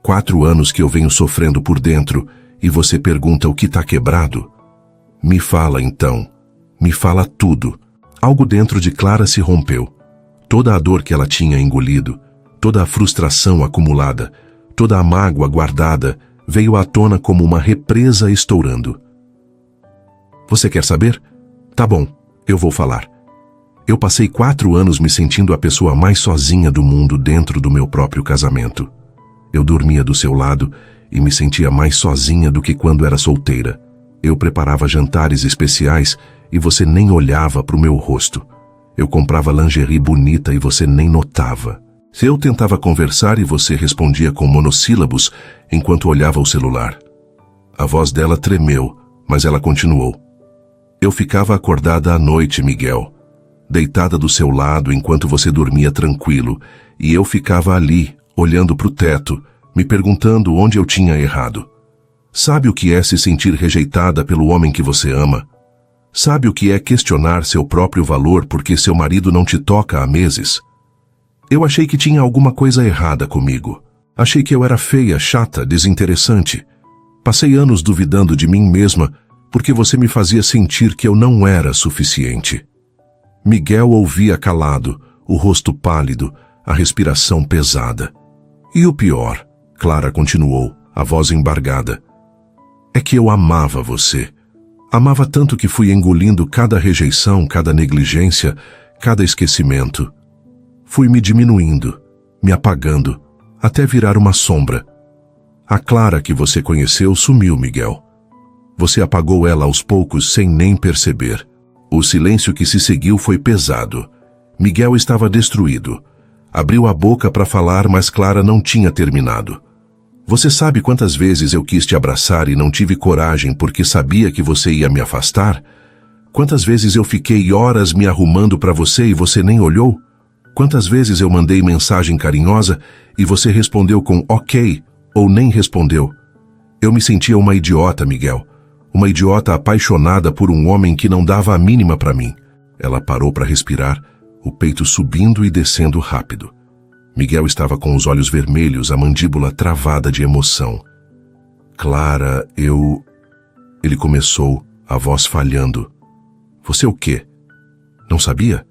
4 anos que eu venho sofrendo por dentro e você pergunta o que tá quebrado? Me fala então. Me fala tudo. Algo dentro de Clara se rompeu. Toda a dor que ela tinha engolido, toda a frustração acumulada, toda a mágoa guardada, veio à tona como uma represa estourando. Você quer saber? Tá bom, eu vou falar. Eu passei 4 anos me sentindo a pessoa mais sozinha do mundo dentro do meu próprio casamento. Eu dormia do seu lado e me sentia mais sozinha do que quando era solteira. Eu preparava jantares especiais e você nem olhava para o meu rosto. Eu comprava lingerie bonita e você nem notava. Se eu tentava conversar e você respondia com monossílabos enquanto olhava o celular. A voz dela tremeu, mas ela continuou. Eu ficava acordada à noite, Miguel, deitada do seu lado enquanto você dormia tranquilo, e eu ficava ali, olhando para o teto, me perguntando onde eu tinha errado. Sabe o que é se sentir rejeitada pelo homem que você ama? Sabe o que é questionar seu próprio valor porque seu marido não te toca há meses? Eu achei que tinha alguma coisa errada comigo. Achei que eu era feia, chata, desinteressante. Passei anos duvidando de mim mesma porque você me fazia sentir que eu não era suficiente. Miguel ouvia calado, o rosto pálido, a respiração pesada. E o pior, Clara continuou, a voz embargada, é que eu amava você. Amava tanto que fui engolindo cada rejeição, cada negligência, cada esquecimento. Fui me diminuindo, me apagando, até virar uma sombra. A Clara que você conheceu sumiu, Miguel. Você apagou ela aos poucos sem nem perceber. O silêncio que se seguiu foi pesado. Miguel estava destruído. Abriu a boca para falar, mas Clara não tinha terminado. Você sabe quantas vezes eu quis te abraçar e não tive coragem porque sabia que você ia me afastar? Quantas vezes eu fiquei horas me arrumando para você e você nem olhou? Quantas vezes eu mandei mensagem carinhosa e você respondeu com ok ou nem respondeu? Eu me sentia uma idiota, Miguel. Uma idiota apaixonada por um homem que não dava a mínima para mim. Ela parou para respirar, o peito subindo e descendo rápido. Miguel estava com os olhos vermelhos, a mandíbula travada de emoção. Clara, Ele começou, a voz falhando. Você o quê? Não sabia?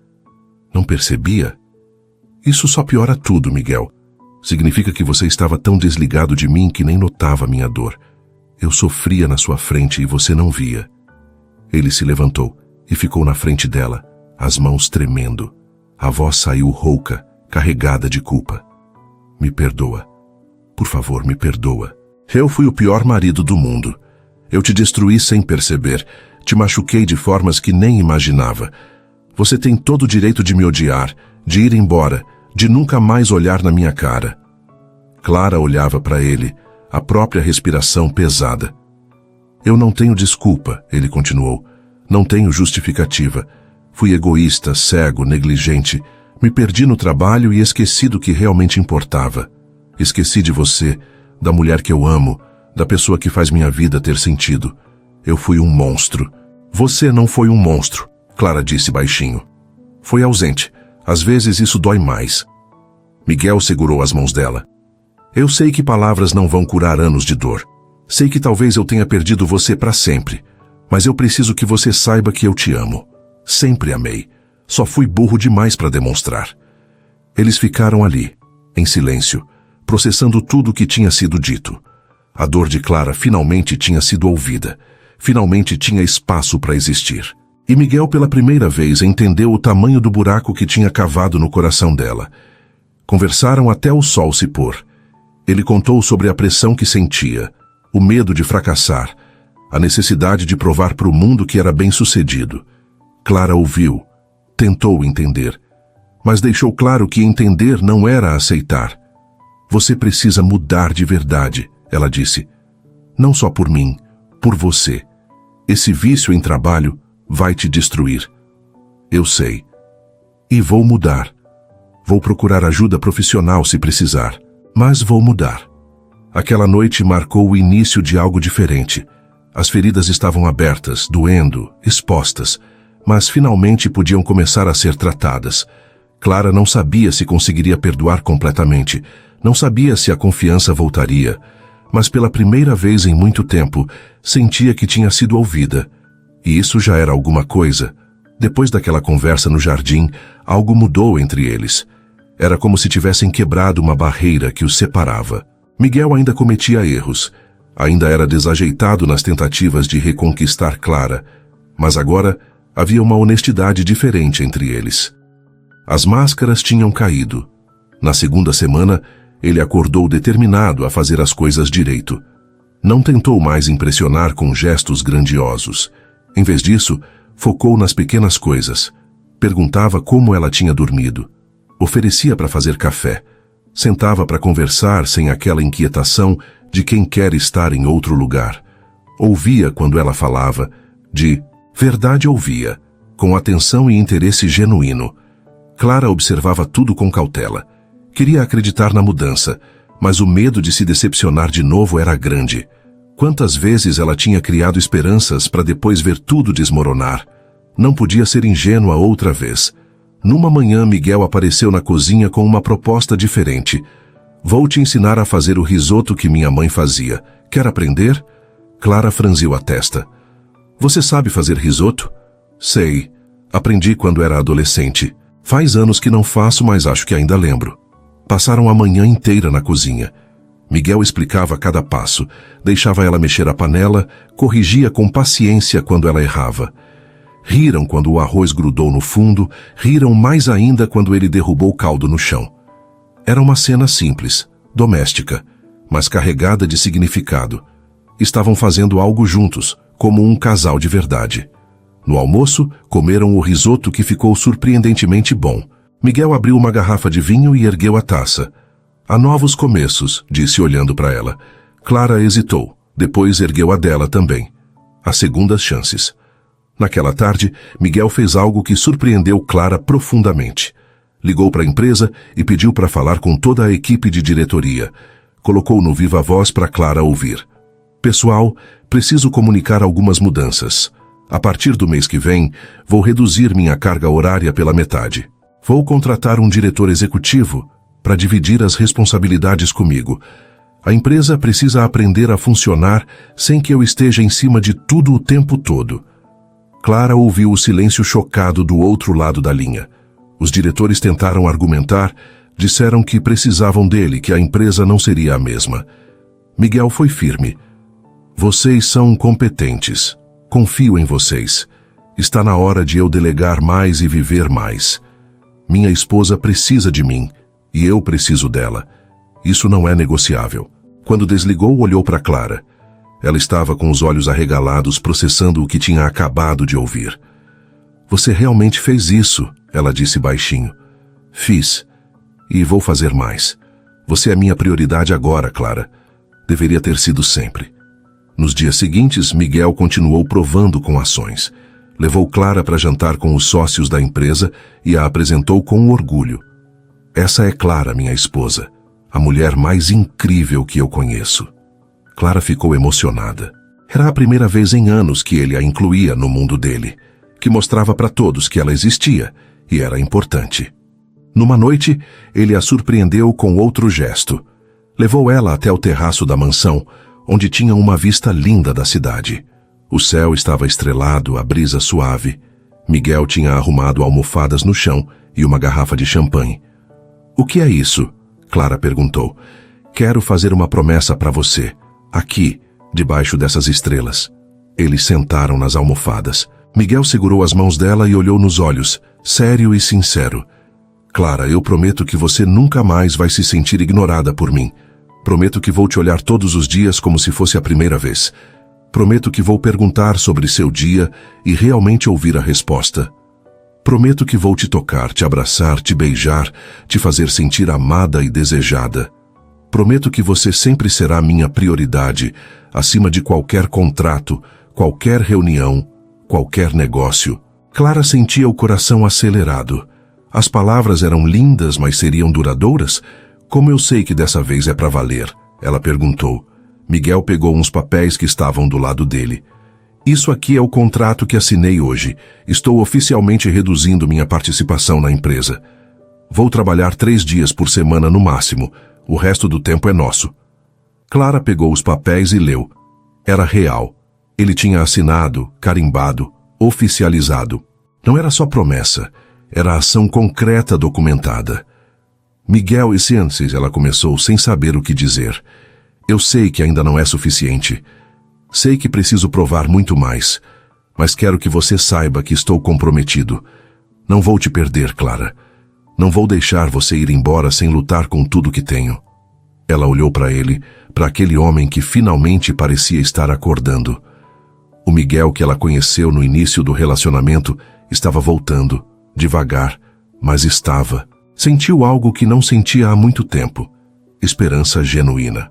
Não percebia? Isso só piora tudo, Miguel. Significa que você estava tão desligado de mim que nem notava minha dor. Eu sofria na sua frente e você não via. Ele se levantou e ficou na frente dela, as mãos tremendo. A voz saiu rouca, carregada de culpa. Me perdoa. Por favor, me perdoa. Eu fui o pior marido do mundo. Eu te destruí sem perceber. Te machuquei de formas que nem imaginava. Você tem todo o direito de me odiar, de ir embora, de nunca mais olhar na minha cara. Clara olhava para ele, a própria respiração pesada. Eu não tenho desculpa, ele continuou. Não tenho justificativa. Fui egoísta, cego, negligente. Me perdi no trabalho e esqueci do que realmente importava. Esqueci de você, da mulher que eu amo, da pessoa que faz minha vida ter sentido. Eu fui um monstro. Você não foi um monstro, Clara disse baixinho. Foi ausente. Às vezes isso dói mais. Miguel segurou as mãos dela. Eu sei que palavras não vão curar anos de dor. Sei que talvez eu tenha perdido você para sempre. Mas eu preciso que você saiba que eu te amo. Sempre amei. Só fui burro demais para demonstrar. Eles ficaram ali, em silêncio, processando tudo o que tinha sido dito. A dor de Clara finalmente tinha sido ouvida. Finalmente tinha espaço para existir. E Miguel pela primeira vez entendeu o tamanho do buraco que tinha cavado no coração dela. Conversaram até o sol se pôr. Ele contou sobre a pressão que sentia, o medo de fracassar, a necessidade de provar para o mundo que era bem-sucedido. Clara ouviu, tentou entender, mas deixou claro que entender não era aceitar. Você precisa mudar de verdade, ela disse. Não só por mim, por você. Esse vício em trabalho vai te destruir. Eu sei. E vou mudar. Vou procurar ajuda profissional se precisar, mas vou mudar. Aquela noite marcou o início de algo diferente. As feridas estavam abertas, doendo, expostas, mas finalmente podiam começar a ser tratadas. Clara não sabia se conseguiria perdoar completamente, não sabia se a confiança voltaria, mas pela primeira vez em muito tempo, sentia que tinha sido ouvida. E isso já era alguma coisa. Depois daquela conversa no jardim, algo mudou entre eles. Era como se tivessem quebrado uma barreira que os separava. Miguel ainda cometia erros. Ainda era desajeitado nas tentativas de reconquistar Clara. Mas agora havia uma honestidade diferente entre eles. As máscaras tinham caído. Na segunda semana, ele acordou determinado a fazer as coisas direito. Não tentou mais impressionar com gestos grandiosos. Em vez disso, focou nas pequenas coisas. Perguntava como ela tinha dormido. Oferecia para fazer café. Sentava para conversar sem aquela inquietação de quem quer estar em outro lugar. Ouvia quando ela falava, de verdade ouvia, com atenção e interesse genuíno. Clara observava tudo com cautela. Queria acreditar na mudança, mas o medo de se decepcionar de novo era grande. Quantas vezes ela tinha criado esperanças para depois ver tudo desmoronar. Não podia ser ingênua outra vez. Numa manhã, Miguel apareceu na cozinha com uma proposta diferente. Vou te ensinar a fazer o risoto que minha mãe fazia. Quer aprender? Clara franziu a testa. Você sabe fazer risoto? Sei. Aprendi quando era adolescente. Faz anos que não faço, mas acho que ainda lembro. Passaram a manhã inteira na cozinha. Miguel explicava cada passo, deixava ela mexer a panela, corrigia com paciência quando ela errava. Riram quando o arroz grudou no fundo, riram mais ainda quando ele derrubou o caldo no chão. Era uma cena simples, doméstica, mas carregada de significado. Estavam fazendo algo juntos, como um casal de verdade. No almoço, comeram o risoto que ficou surpreendentemente bom. Miguel abriu uma garrafa de vinho e ergueu a taça. Há novos começos, disse olhando para ela. Clara hesitou, depois ergueu a dela também. Há segundas chances. Naquela tarde, Miguel fez algo que surpreendeu Clara profundamente. Ligou para a empresa e pediu para falar com toda a equipe de diretoria. Colocou no viva-voz para Clara ouvir. Pessoal, preciso comunicar algumas mudanças. A partir do mês que vem, vou reduzir minha carga horária pela metade. Vou contratar um diretor executivo para dividir as responsabilidades comigo. A empresa precisa aprender a funcionar sem que eu esteja em cima de tudo o tempo todo. Clara ouviu o silêncio chocado do outro lado da linha. Os diretores tentaram argumentar, disseram que precisavam dele, que a empresa não seria a mesma. Miguel foi firme. Vocês são competentes. Confio em vocês. Está na hora de eu delegar mais e viver mais. Minha esposa precisa de mim, e eu preciso dela. Isso não é negociável. Quando desligou, olhou para Clara. Ela estava com os olhos arregalados, processando o que tinha acabado de ouvir. Você realmente fez isso, ela disse baixinho. Fiz. E vou fazer mais. Você é minha prioridade agora, Clara. Deveria ter sido sempre. Nos dias seguintes, Miguel continuou provando com ações. Levou Clara para jantar com os sócios da empresa e a apresentou com orgulho. Essa é Clara, minha esposa. A mulher mais incrível que eu conheço. Clara ficou emocionada. Era a primeira vez em anos que ele a incluía no mundo dele, que mostrava para todos que ela existia e era importante. Numa noite, ele a surpreendeu com outro gesto. Levou ela até o terraço da mansão, onde tinha uma vista linda da cidade. O céu estava estrelado, a brisa suave. Miguel tinha arrumado almofadas no chão e uma garrafa de champanhe. "O que é isso?" Clara perguntou. "Quero fazer uma promessa para você, aqui, debaixo dessas estrelas." Eles sentaram nas almofadas. Miguel segurou as mãos dela e olhou nos olhos, sério e sincero. "Clara, eu prometo que você nunca mais vai se sentir ignorada por mim. Prometo que vou te olhar todos os dias como se fosse a primeira vez. Prometo que vou perguntar sobre seu dia e realmente ouvir a resposta. Prometo que vou te tocar, te abraçar, te beijar, te fazer sentir amada e desejada. Prometo que você sempre será minha prioridade, acima de qualquer contrato, qualquer reunião, qualquer negócio." Clara sentia o coração acelerado. As palavras eram lindas, mas seriam duradouras? "Como eu sei que dessa vez é para valer?" ela perguntou. Miguel pegou uns papéis que estavam do lado dele. "Isso aqui é o contrato que assinei hoje. Estou oficialmente reduzindo minha participação na empresa. Vou trabalhar 3 dias por semana no máximo. O resto do tempo é nosso." Clara pegou os papéis e leu. Era real. Ele tinha assinado, carimbado, oficializado. Não era só promessa, era ação concreta documentada. "Miguel e Ciências", ela começou sem saber o que dizer. "Eu sei que ainda não é suficiente. Sei que preciso provar muito mais, mas quero que você saiba que estou comprometido. Não vou te perder, Clara. Não vou deixar você ir embora sem lutar com tudo que tenho." Ela olhou para ele, para aquele homem que finalmente parecia estar acordando. O Miguel que ela conheceu no início do relacionamento estava voltando, devagar, mas estava. Sentiu algo que não sentia há muito tempo. Esperança genuína.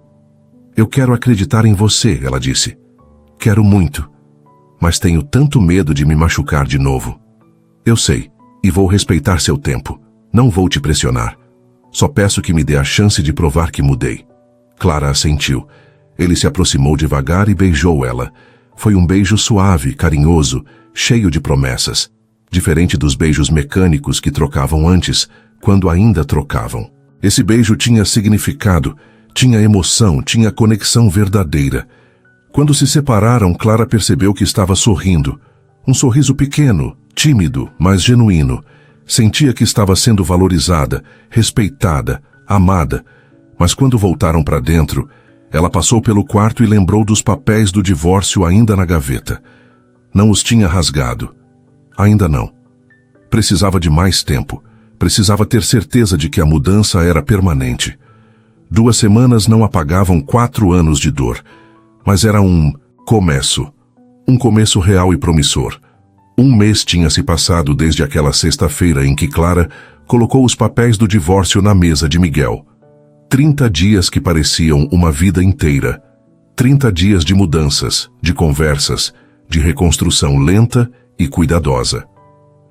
"Eu quero acreditar em você", ela disse. "Quero muito, mas tenho tanto medo de me machucar de novo." "Eu sei, e vou respeitar seu tempo. Não vou te pressionar. Só peço que me dê a chance de provar que mudei." Clara assentiu. Ele se aproximou devagar e beijou ela. Foi um beijo suave, carinhoso, cheio de promessas. Diferente dos beijos mecânicos que trocavam antes, quando ainda trocavam. Esse beijo tinha significado, tinha emoção, tinha conexão verdadeira. Quando se separaram, Clara percebeu que estava sorrindo. Um sorriso pequeno, tímido, mas genuíno. Sentia que estava sendo valorizada, respeitada, amada. Mas quando voltaram para dentro, ela passou pelo quarto e lembrou dos papéis do divórcio ainda na gaveta. Não os tinha rasgado. Ainda não. Precisava de mais tempo. Precisava ter certeza de que a mudança era permanente. 2 semanas não apagavam 4 anos de dor. Mas era um começo. Um começo real e promissor. 1 mês tinha se passado desde aquela sexta-feira em que Clara colocou os papéis do divórcio na mesa de Miguel. 30 dias que pareciam uma vida inteira. 30 dias de mudanças, de conversas, de reconstrução lenta e cuidadosa.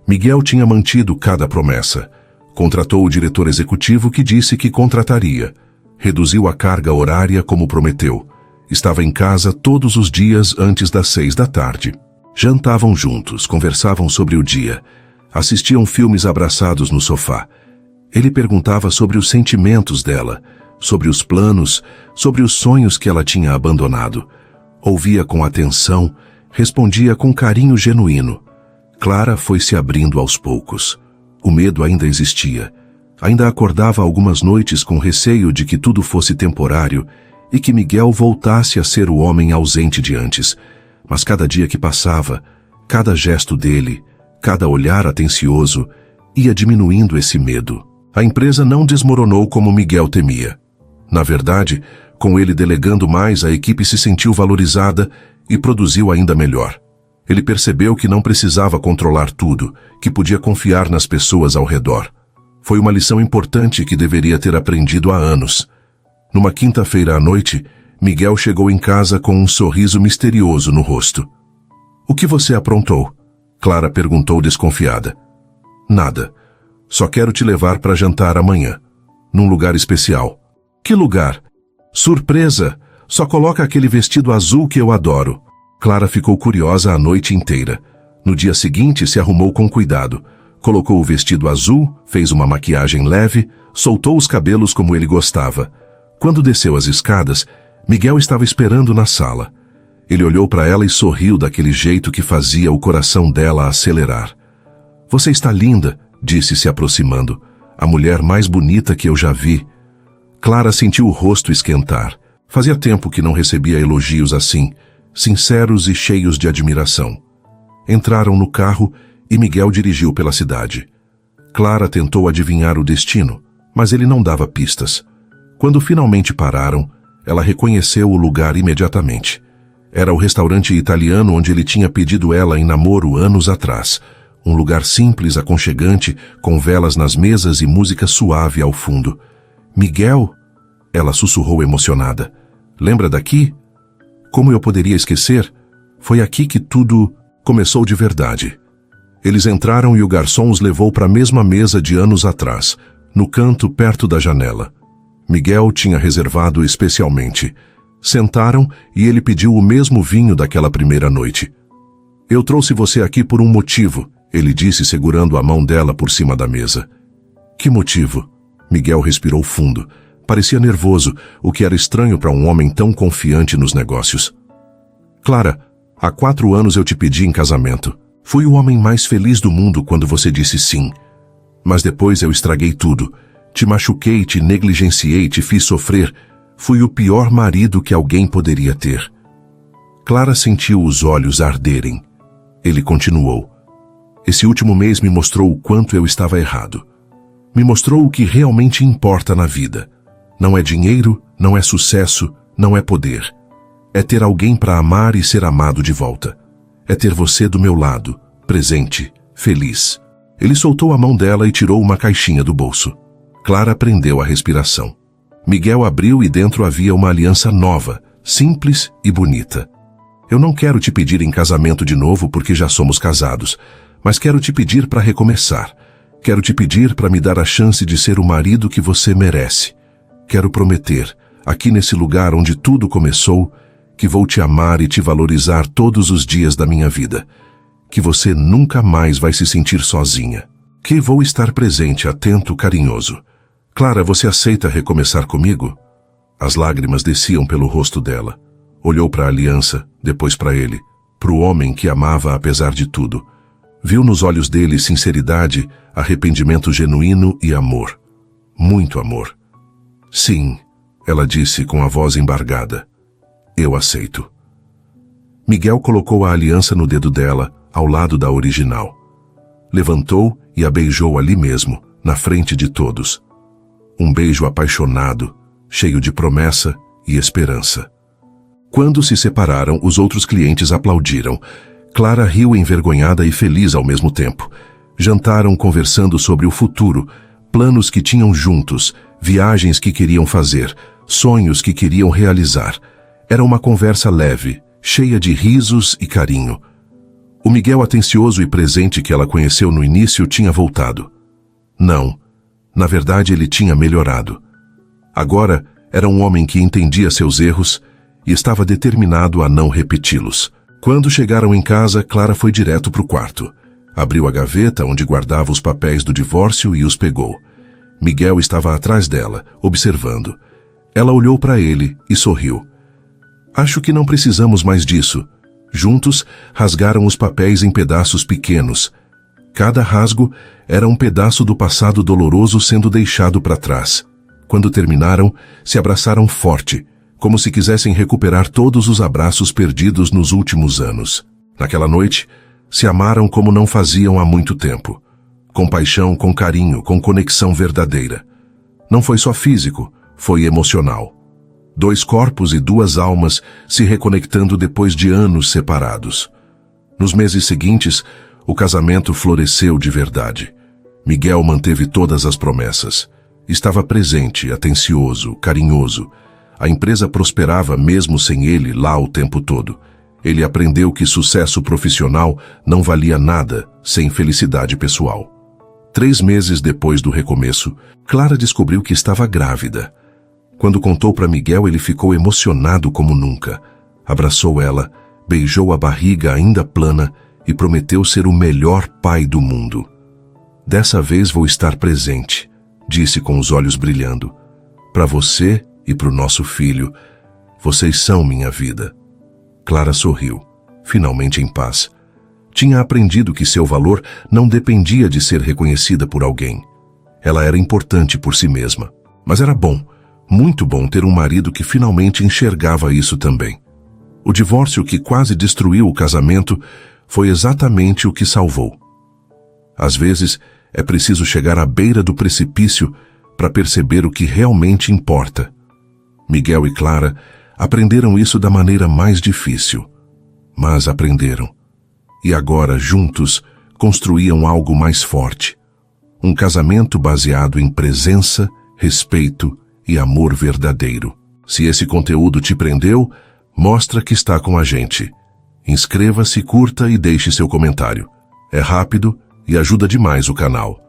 Miguel tinha mantido cada promessa. Contratou o diretor executivo que disse que contrataria. Reduziu a carga horária como prometeu. Estava em casa todos os dias antes das 6 da tarde. Jantavam juntos, conversavam sobre o dia. Assistiam filmes abraçados no sofá. Ele perguntava sobre os sentimentos dela, sobre os planos, sobre os sonhos que ela tinha abandonado. Ouvia com atenção, respondia com carinho genuíno. Clara foi se abrindo aos poucos. O medo ainda existia. Ainda acordava algumas noites com receio de que tudo fosse temporário e que Miguel voltasse a ser o homem ausente de antes. Mas cada dia que passava, cada gesto dele, cada olhar atencioso, ia diminuindo esse medo. A empresa não desmoronou como Miguel temia. Na verdade, com ele delegando mais, a equipe se sentiu valorizada e produziu ainda melhor. Ele percebeu que não precisava controlar tudo, que podia confiar nas pessoas ao redor. Foi uma lição importante que deveria ter aprendido há anos. Numa quinta-feira à noite, Miguel chegou em casa com um sorriso misterioso no rosto. "O que você aprontou?" Clara perguntou desconfiada. "Nada. Só quero te levar para jantar amanhã, num lugar especial." Que lugar? Surpresa! Só coloca aquele vestido azul que eu adoro. Clara ficou curiosa a noite inteira. No dia seguinte, se arrumou com cuidado. Colocou o vestido azul, fez uma maquiagem leve, soltou os cabelos como ele gostava. Quando desceu as escadas, Miguel estava esperando na sala. Ele olhou para ela e sorriu daquele jeito que fazia o coração dela acelerar. Você está linda, disse se aproximando. A mulher mais bonita que eu já vi. Clara sentiu o rosto esquentar. Fazia tempo que não recebia elogios assim, sinceros e cheios de admiração. Entraram no carro e Miguel dirigiu pela cidade. Clara tentou adivinhar o destino, mas ele não dava pistas. Quando finalmente pararam, ela reconheceu o lugar imediatamente. Era o restaurante italiano onde ele tinha pedido ela em namoro anos atrás. Um lugar simples, aconchegante, com velas nas mesas e música suave ao fundo. Miguel? Ela sussurrou emocionada. Lembra daqui? Como eu poderia esquecer? Foi aqui que tudo começou de verdade. Eles entraram e o garçom os levou para a mesma mesa de anos atrás, no canto perto da janela. Miguel tinha reservado especialmente. Sentaram e ele pediu o mesmo vinho daquela primeira noite. Eu trouxe você aqui por um motivo, ele disse segurando a mão dela por cima da mesa. Que motivo? Miguel respirou fundo. Parecia nervoso, o que era estranho para um homem tão confiante nos negócios. Clara, há 4 anos eu te pedi em casamento. Fui o homem mais feliz do mundo quando você disse sim. Mas depois eu estraguei tudo. Te machuquei, te negligenciei, te fiz sofrer. Fui o pior marido que alguém poderia ter. Clara sentiu os olhos arderem. Ele continuou. Esse último mês me mostrou o quanto eu estava errado. Me mostrou o que realmente importa na vida. Não é dinheiro, não é sucesso, não é poder. É ter alguém para amar e ser amado de volta. É ter você do meu lado, presente, feliz. Ele soltou a mão dela e tirou uma caixinha do bolso. Clara prendeu a respiração. Miguel abriu e dentro havia uma aliança nova, simples e bonita. Eu não quero te pedir em casamento de novo porque já somos casados, mas quero te pedir para recomeçar. Quero te pedir para me dar a chance de ser o marido que você merece. Quero prometer, aqui nesse lugar onde tudo começou, que vou te amar e te valorizar todos os dias da minha vida. Que você nunca mais vai se sentir sozinha. Que vou estar presente, atento, carinhoso. Clara, você aceita recomeçar comigo? As lágrimas desciam pelo rosto dela. Olhou para a aliança, depois para ele, para o homem que amava apesar de tudo. Viu nos olhos dele sinceridade, arrependimento genuíno e amor. Muito amor. Sim, ela disse com a voz embargada. Eu aceito. Miguel colocou a aliança no dedo dela, ao lado da original. Levantou e a beijou ali mesmo, na frente de todos. Um beijo apaixonado, cheio de promessa e esperança. Quando se separaram, os outros clientes aplaudiram. Clara riu envergonhada e feliz ao mesmo tempo. Jantaram conversando sobre o futuro, planos que tinham juntos, viagens que queriam fazer, sonhos que queriam realizar. Era uma conversa leve, cheia de risos e carinho. O Miguel atencioso e presente que ela conheceu no início tinha voltado. Não, na verdade ele tinha melhorado. Agora era um homem que entendia seus erros e estava determinado a não repeti-los. Quando chegaram em casa, Clara foi direto para o quarto. Abriu a gaveta onde guardava os papéis do divórcio e os pegou. Miguel estava atrás dela, observando. Ela olhou para ele e sorriu. Acho que não precisamos mais disso. Juntos, rasgaram os papéis em pedaços pequenos. Cada rasgo era um pedaço do passado doloroso sendo deixado para trás. Quando terminaram, se abraçaram forte, como se quisessem recuperar todos os abraços perdidos nos últimos anos. Naquela noite, se amaram como não faziam há muito tempo. Com paixão, com carinho, com conexão verdadeira. Não foi só físico, foi emocional. 2 corpos e 2 almas se reconectando depois de anos separados. Nos meses seguintes, o casamento floresceu de verdade. Miguel manteve todas as promessas. Estava presente, atencioso, carinhoso. A empresa prosperava mesmo sem ele lá o tempo todo. Ele aprendeu que sucesso profissional não valia nada sem felicidade pessoal. 3 meses depois do recomeço, Clara descobriu que estava grávida. Quando contou para Miguel, ele ficou emocionado como nunca. Abraçou ela, beijou a barriga ainda plana e prometeu ser o melhor pai do mundo. Dessa vez vou estar presente, disse com os olhos brilhando. Para você e para o nosso filho, vocês são minha vida. Clara sorriu, finalmente em paz. Tinha aprendido que seu valor não dependia de ser reconhecida por alguém. Ela era importante por si mesma. Mas era bom, muito bom ter um marido que finalmente enxergava isso também. O divórcio que quase destruiu o casamento foi exatamente o que salvou. Às vezes, é preciso chegar à beira do precipício para perceber o que realmente importa. Miguel e Clara aprenderam isso da maneira mais difícil. Mas aprenderam. E agora, juntos, construíam algo mais forte. Um casamento baseado em presença, respeito e amor verdadeiro. Se esse conteúdo te prendeu, mostra que está com a gente. Inscreva-se, curta e deixe seu comentário. É rápido e ajuda demais o canal.